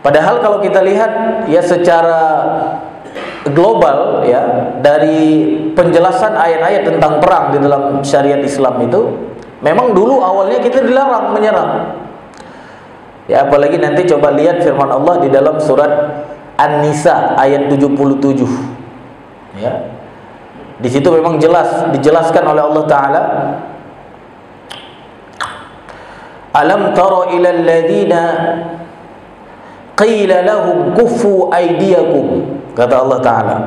Padahal kalau kita lihat ya secara global ya, dari penjelasan ayat-ayat tentang perang di dalam syariat Islam itu, memang dulu awalnya kita dilarang menyerang. Ya, apalagi nanti coba lihat firman Allah di dalam surat An-Nisa ayat 77. Ya. Di situ memang jelas dijelaskan oleh Allah Taala, alam tara ilal ladzina qila lahum kuffu aydiyakum, kata Allah Ta'ala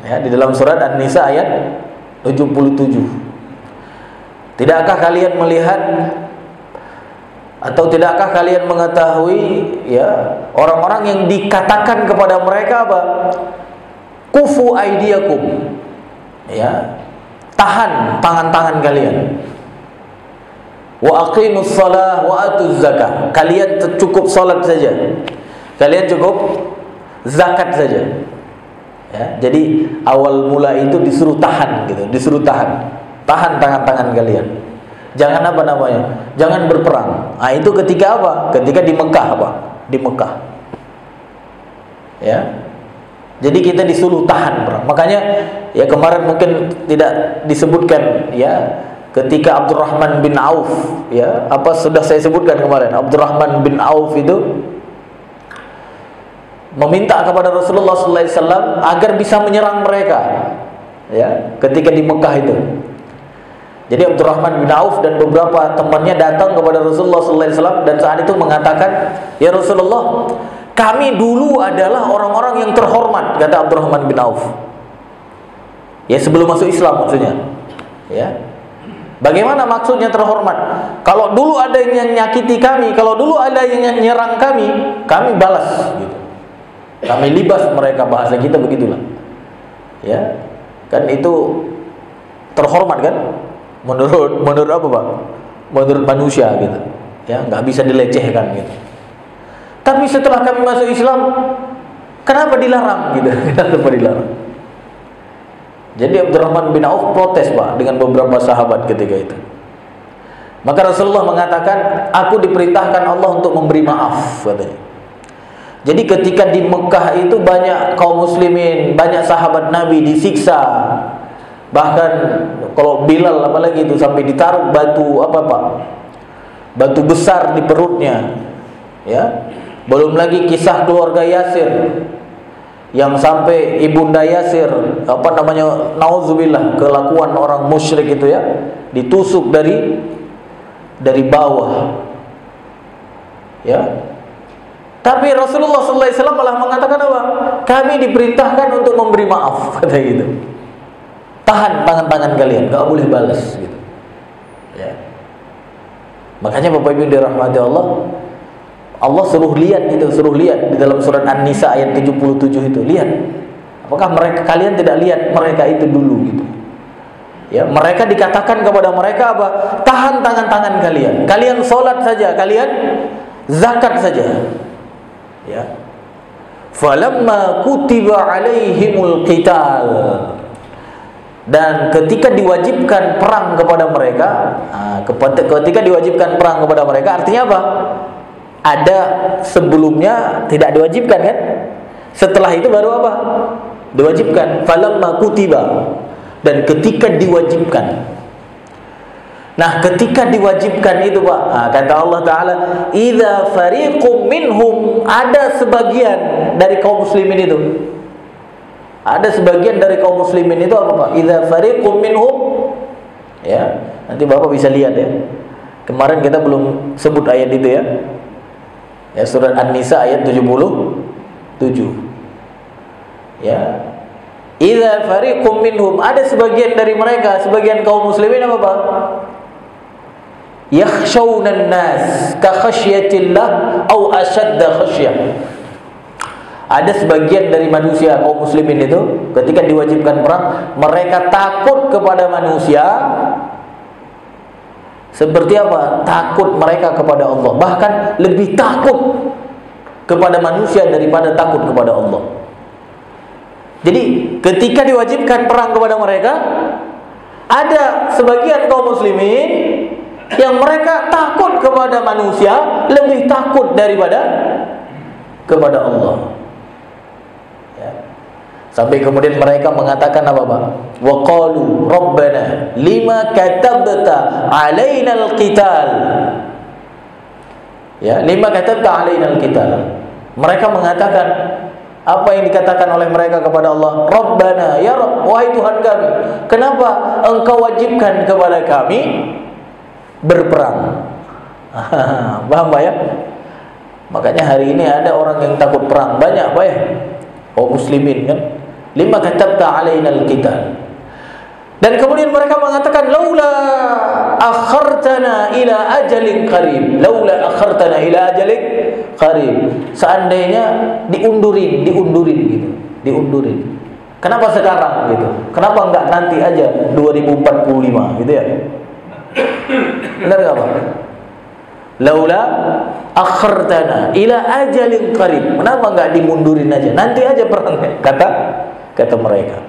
ya, di dalam surat An-Nisa ayat 77. Tidakkah kalian melihat atau tidakkah kalian mengetahui ya, orang-orang yang dikatakan kepada mereka apa? Kufu aydiyakum, ya, tahan tangan-tangan kalian. Wa aqimus shalah wa atuz zakah, kalian cukup salat saja, kalian cukup zakat saja. Ya, jadi awal mula itu disuruh tahan gitu, disuruh tahan tangan-tangan kalian. Jangan apa namanya? Jangan berperang. Nah, itu ketika apa? Ketika di Mekah apa? Di Mekah. Ya. Jadi kita disuruh tahan perang. Makanya ya kemarin mungkin tidak disebutkan ya, ketika Abdurrahman bin Auf ya, apa sudah saya sebutkan kemarin, Abdurrahman bin Auf itu meminta kepada Rasulullah SAW agar bisa menyerang mereka ya, ketika di Mekah itu. Jadi Abdurrahman bin Auf dan beberapa temannya datang kepada Rasulullah SAW dan saat itu mengatakan, ya Rasulullah, kami dulu adalah orang-orang yang terhormat, kata Abdurrahman bin Auf. Ya, sebelum masuk Islam maksudnya. Ya. Bagaimana maksudnya terhormat? Kalau dulu ada yang nyakiti kami, kalau dulu ada yang nyerang kami balas gitu. Kami libas mereka, bahasa kita begitulah. Ya. Kan itu terhormat kan? Menurut apa, Pak? Menurut manusia gitu. Ya, nggak bisa dilecehkan gitu. Tapi setelah kami masuk Islam, kenapa dilarang gitu? Kenapa dilarang? Jadi Abdurrahman bin Auf protes, Pak, dengan beberapa sahabat ketika itu. Maka Rasulullah mengatakan, aku diperintahkan Allah untuk memberi maaf, katanya. Jadi ketika di Mekah itu banyak kaum muslimin, banyak sahabat Nabi disiksa. Bahkan kalau Bilal apalagi itu sampai ditaruh batu apa, Pak? Batu besar di perutnya. Ya. Belum lagi kisah keluarga Yasir yang sampai ibunda Yasir apa namanya, nauzubillah, kelakuan orang musyrik itu ya, ditusuk dari bawah. Ya. Tapi Rasulullah SAW malah mengatakan apa? Kami diperintahkan untuk memberi maaf, kata gitu. Tahan tangan-tangan kalian, gak boleh balas gitu. Ya. Makanya Bapak Ibu dirahmati Allah, Allah suruh lihat itu, suruh lihat di dalam surat An-Nisa ayat 77 itu, lihat. Apakah kalian tidak lihat mereka itu dulu gitu. Ya, mereka dikatakan kepada mereka apa? Tahan tangan-tangan kalian. Kalian sholat saja, kalian zakat saja. Ya. Falamma kutiba alaihimul qital, dan ketika diwajibkan perang kepada mereka, ketika diwajibkan perang kepada mereka, artinya apa? Ada sebelumnya tidak diwajibkan kan? Setelah itu baru apa? Diwajibkan. Falamma kutiba, dan ketika diwajibkan. Nah, ketika diwajibkan itu, Pak, kata Allah Ta'ala, idza fariqum minhum, ada sebagian dari kaum muslimin itu. Ada sebagian dari kaum muslimin itu apa, Pak? Idza fariqum minhum. Ya, nanti Bapak bisa lihat ya. Kemarin kita belum sebut ayat itu ya. Ya, surat An-Nisa ayat 77. Ya. Idza fariqum minhum, ada sebagian dari mereka, sebagian kaum muslimin apa, Pak? Yakhshawnan nas ka khasyatillah au ashadda khasyah. Ada sebagian dari manusia kaum muslimin itu ketika diwajibkan perang, mereka takut kepada manusia seperti apa? Takut mereka kepada Allah. Bahkan lebih takut kepada manusia daripada takut kepada Allah. Jadi ketika diwajibkan perang kepada mereka, ada sebagian kaum muslimin yang mereka takut kepada manusia lebih takut daripada kepada Allah. Ya. Sampai kemudian mereka mengatakan apa, Pak? Wa qalu rabbana lima katabta alaina alqital. Ya, lima katabta alaina alqital. Mereka mengatakan apa yang dikatakan oleh mereka kepada Allah, Rabbana, ya Rabb, wahai Tuhan kami, kenapa Engkau wajibkan kepada kami berperang? Paham Pak ya? Makanya hari ini ada orang yang takut perang banyak Pak ya, muslimin kan. Lima katabta alaina alqital. Dan kemudian mereka mengatakan laula akhartana ila ajalin qarib, laula akhartana ila ajalin qarib. Seandainya diundurin gitu, diundurin. Kenapa sekarang gitu? Kenapa enggak nanti aja 2045 gitu ya? Benar enggak Pak? Laula akhartana ila ajalin qarib. Kenapa enggak dimundurin aja? Nanti aja perangnya, kata mereka.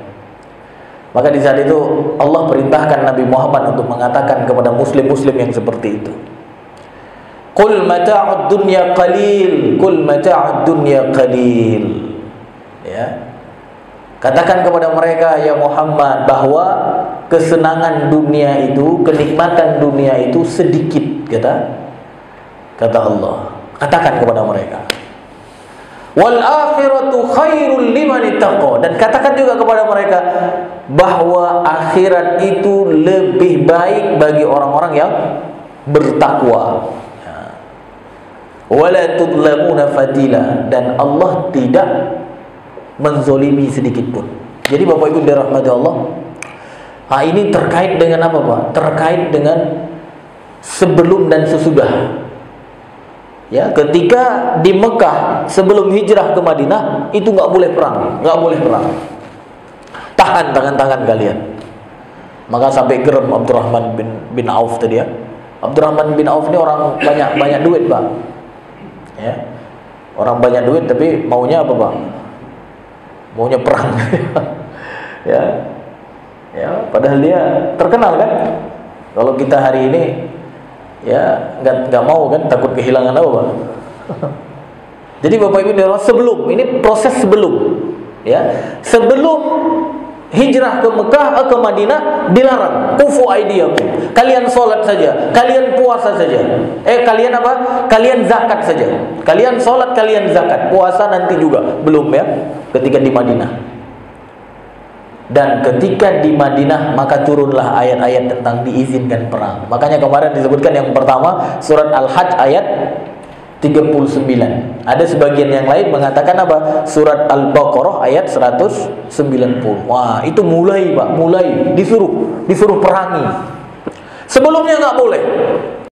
Maka di saat itu Allah perintahkan Nabi Muhammad untuk mengatakan kepada muslim-muslim yang seperti itu, Qul mata'ud dunya qalil, qul mata'ud dunya qalil. Ya. Katakan kepada mereka ya Muhammad bahwa kesenangan dunia itu, kenikmatan dunia itu sedikit, kata Allah. Katakan kepada mereka. Wal akhiratu khairul liman ittaqa, dan katakan juga kepada mereka bahwa akhirat itu lebih baik bagi orang-orang yang bertakwa. Wala tudlamuna fadila, dan Allah tidak menzolimi sedikit pun. Jadi Bapak Ibu dirahmati Allah, ini terkait dengan apa Pak? Terkait dengan sebelum dan sesudah. Ya, ketika di Mekah sebelum hijrah ke Madinah itu nggak boleh perang, tahan tangan-tangan kalian. Maka sampai gerem Abdurrahman bin Auf tadi ya. Abdurrahman bin Auf ini orang banyak duit Pak. Ya, orang banyak duit tapi maunya apa Pak? Maunya perang. ya, padahal dia terkenal kan. Kalau kita hari ini ya nggak mau kan, takut kehilangan apa Pak? Jadi Bapak Ibu sebelum ini proses sebelum, ya sebelum hijrah ke Mekah ke Madinah dilarang, kufu aidiyakum, kalian sholat saja, kalian puasa saja, kalian apa? Kalian zakat saja, kalian sholat, kalian zakat, puasa nanti juga belum ya, ketika di Madinah. Dan ketika di Madinah maka turunlah ayat-ayat tentang diizinkan perang. Makanya kemarin disebutkan yang pertama surat Al-Hajj ayat 39. Ada sebagian yang lain mengatakan apa? Surat Al-Baqarah ayat 190. Wah, itu mulai Pak, mulai disuruh perangi. Sebelumnya nggak boleh.